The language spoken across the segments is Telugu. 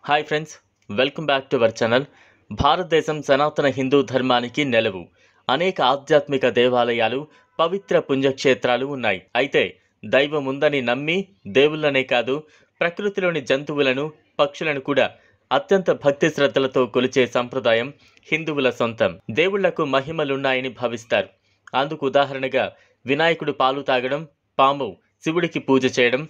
Hi friends, welcome back to our channel. భారతదేశం సనాతన హిందూ ధర్మానికి నెలవు. అనేక ఆధ్యాత్మిక దేవాలయాలు, పవిత్ర పుణ్యక్షేత్రాలు ఉన్నాయి. అయితే దైవం ఉందని నమ్మి దేవుళ్ళనే కాదు, ప్రకృతిలోని జంతువులను, పక్షులను కూడా అత్యంత భక్తి శ్రద్ధలతో కొలిచే సంప్రదాయం హిందువుల సొంతం. దేవుళ్లకు మహిమలున్నాయని భావిస్తారు. అందుకు ఉదాహరణగా వినాయకుడు పాలు తాగడం, పాము శివుడికి పూజ చేయడం,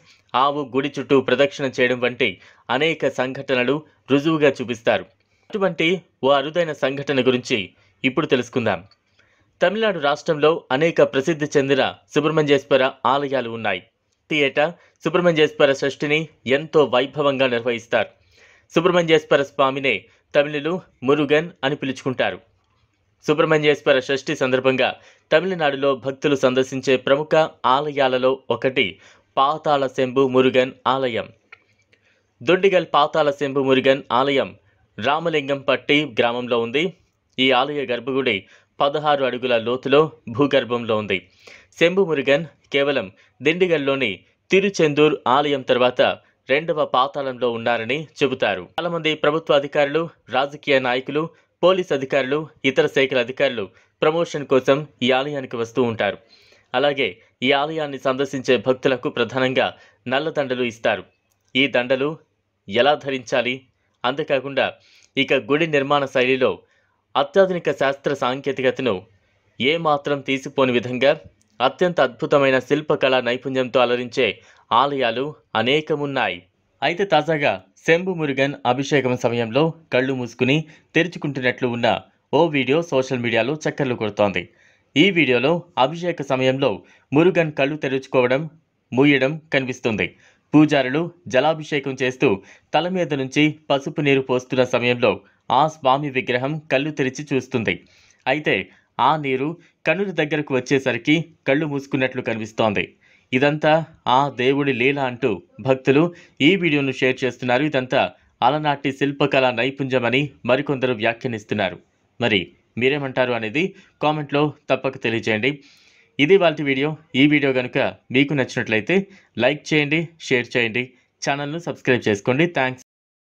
ఆవు గుడి చుట్టూ ప్రదక్షిణ చేయడం వంటి అనేక సంఘటనలు రుజువుగా చూపిస్తారు. అటువంటి ఓ అరుదైన సంఘటన గురించి ఇప్పుడు తెలుసుకుందాం. తమిళనాడు రాష్ట్రంలో అనేక ప్రసిద్ధి చెందిన సుబ్రహ్మణ్యేశ్వర ఆలయాలు ఉన్నాయి. ప్రతి ఏటా సుబ్రహ్మణ్యేశ్వర షష్ఠిని ఎంతో వైభవంగా నిర్వహిస్తారు. సుబ్రహ్మణ్యేశ్వర స్వామినే తమిళులు మురుగన్ అని పిలుచుకుంటారు. సుబ్రహ్మణ్యేశ్వర షష్ఠి సందర్భంగా తమిళనాడులో భక్తులు సందర్శించే ప్రముఖ ఆలయాలలో ఒకటి పాతాళ శంభు మురుగన్ ఆలయం. దుండిగల్ పాతాళ శంభు మురుగన్ ఆలయం రామలింగంపట్టి గ్రామంలో ఉంది. ఈ ఆలయ గర్భగుడి 16 అడుగుల లోతులో భూగర్భంలో ఉంది. శంభు మురుగన్ కేవలం దిండిగల్లోని తిరుచెందూర్ ఆలయం తర్వాత రెండవ పాతాళంలో ఉన్నారని చెబుతారు. చాలామంది ప్రభుత్వ అధికారులు, రాజకీయ నాయకులు, పోలీస్ అధికారులు, ఇతర శాఖల అధికారులు ప్రమోషన్ కోసం ఈ ఆలయానికి వస్తూ ఉంటారు. అలాగే ఈ ఆలయాన్ని సందర్శించే భక్తులకు ప్రధానంగా నల్ల దండలు ఇస్తారు. ఈ దండలు ఎలా ధరించాలి, అంతేకాకుండా ఇక గుడి నిర్మాణ శైలిలో అత్యాధునిక శాస్త్ర సాంకేతికతను ఏమాత్రం తీసిపోని విధంగా అత్యంత అద్భుతమైన శిల్పకళా నైపుణ్యంతో అలరించే ఆలయాలు అనేకమున్నాయి. అయితే తాజాగా శంభు మురుగన్ అభిషేకం సమయంలో కళ్ళు మూసుకుని తెరుచుకుంటున్నట్లు ఉన్న ఓ వీడియో సోషల్ మీడియాలో చక్కర్లు కొడుతోంది. ఈ వీడియోలో అభిషేక సమయంలో మురుగన్ కళ్ళు తెరుచుకోవడం, మూయడం కనిపిస్తుంది. పూజారులు జలాభిషేకం చేస్తూ తల మీద నుంచి పసుపు నీరు పోస్తున్న సమయంలో ఆ స్వామి విగ్రహం కళ్ళు తెరిచి చూస్తుంది. అయితే ఆ నీరు కన్నుల దగ్గరకు వచ్చేసరికి కళ్ళు మూసుకున్నట్లు కనిపిస్తోంది. ఇదంతా ఆ దేవుడి లీల అంటూ భక్తులు ఈ వీడియోను షేర్ చేస్తున్నారు. ఇదంతా అలనాటి శిల్పకళా నైపుణ్యమని మరికొందరు వ్యాఖ్యానిస్తున్నారు. మరి మీరేమంటారు అనేది కామెంట్లో తప్పక తెలియజేయండి. ఇది వాళ్ళ వీడియో. ఈ వీడియో కనుక మీకు నచ్చినట్లయితే లైక్ చేయండి, షేర్ చేయండి, ఛానల్ను సబ్స్క్రైబ్ చేసుకోండి. థ్యాంక్స్.